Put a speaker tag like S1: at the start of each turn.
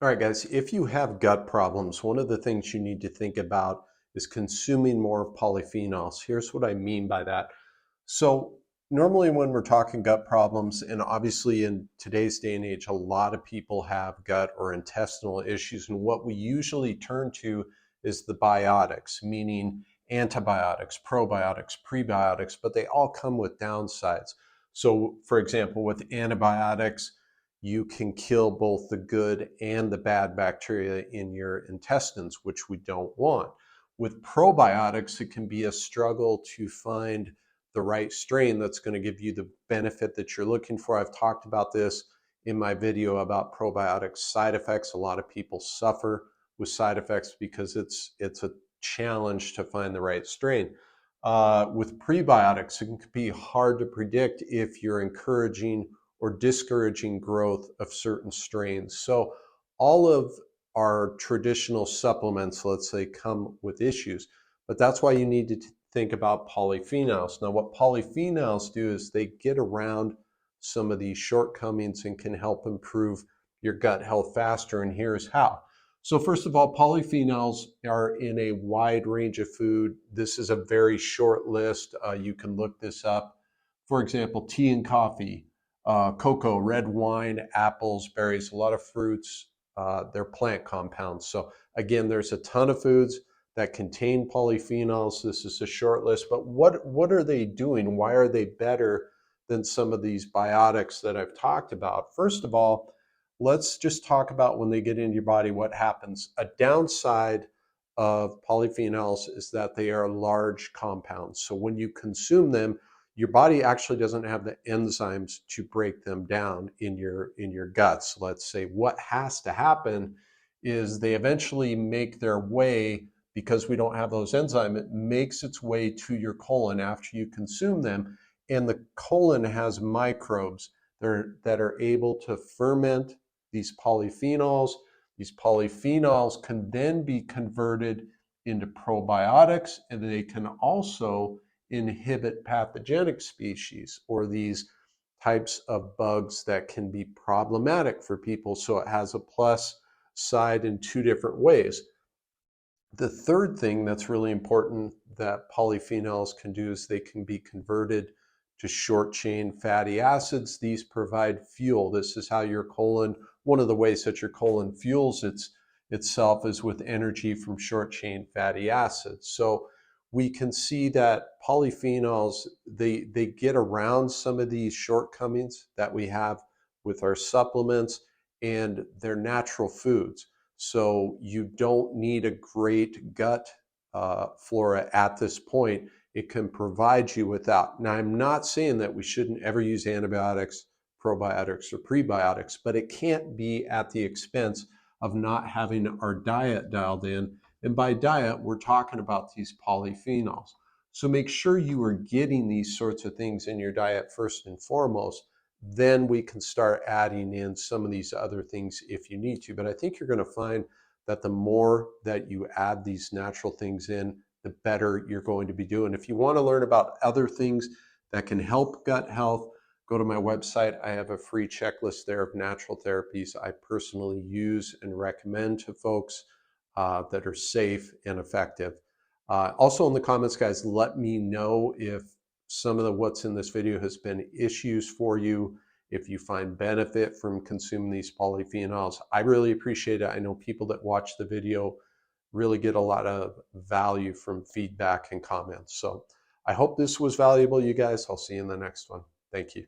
S1: All right, guys, if you have gut problems, one of the things you need to think about is consuming more of polyphenols. Here's what I mean by that. So, normally when we're talking gut problems, and obviously in today's day and age, a lot of people have gut or intestinal issues. And what we usually turn to is the biotics, meaning antibiotics, probiotics, prebiotics, but they all come with downsides. So, for example, with antibiotics, you can kill both the good and the bad bacteria in your intestines, which we don't want. With probiotics, it can be a struggle to find the right strain that's going to give you the benefit that you're looking for. I've talked about this in my video about probiotics side effects. A lot of people suffer with side effects because it's a challenge to find the right strain. With prebiotics, it can be hard to predict if you're encouraging or discouraging growth of certain strains. So all of our traditional supplements, let's say, come with issues, but that's why you need to think about polyphenols. Now, what polyphenols do is they get around some of these shortcomings and can help improve your gut health faster. And here's how. So first of all, polyphenols are in a wide range of food. This is a very short list. You can look this up. For example, tea and coffee, cocoa, red wine, apples, berries, a lot of fruits. They're plant compounds. So again, there's a ton of foods that contain polyphenols. This is a short list, but what are they doing? Why are they better than some of these biotics that I've talked about? First of all, let's just talk about when they get into your body, what happens. A downside of polyphenols is that they are large compounds. So when you consume them, your body actually doesn't have the enzymes to break them down in your guts. Let's say what has to happen is they eventually make their way, because we don't have those enzymes, it makes its way to your colon after you consume them. And the colon has microbes that are able to ferment these polyphenols. These polyphenols can then be converted into probiotics, and they can also inhibit pathogenic species or these types of bugs that can be problematic for people. So it has a plus side in two different ways. The third thing that's really important that polyphenols can do is they can be converted to short chain fatty acids. These provide fuel. This is how your colon, one of the ways that your colon fuels itself is with energy from short chain fatty acids. So we can see that polyphenols, they get around some of these shortcomings that we have with our supplements, and they're natural foods. So you don't need a great gut flora at this point. It can provide you with that. Now, I'm not saying that we shouldn't ever use antibiotics, probiotics, or prebiotics, but it can't be at the expense of not having our diet dialed in. And by diet, we're talking about these polyphenols. So make sure you are getting these sorts of things in your diet first and foremost. Then we can start adding in some of these other things if you need to. But I think you're going to find that the more that you add these natural things in, the better you're going to be doing. If you want to learn about other things that can help gut health, go to my website. I have a free checklist there of natural therapies I personally use and recommend to folks that are safe and effective. Also in the comments, guys, let me know if some of what's in this video has been issues for you, if you find benefit from consuming these polyphenols. I really appreciate it. I know people that watch the video really get a lot of value from feedback and comments. So I hope this was valuable, you guys. I'll see you in the next one. Thank you.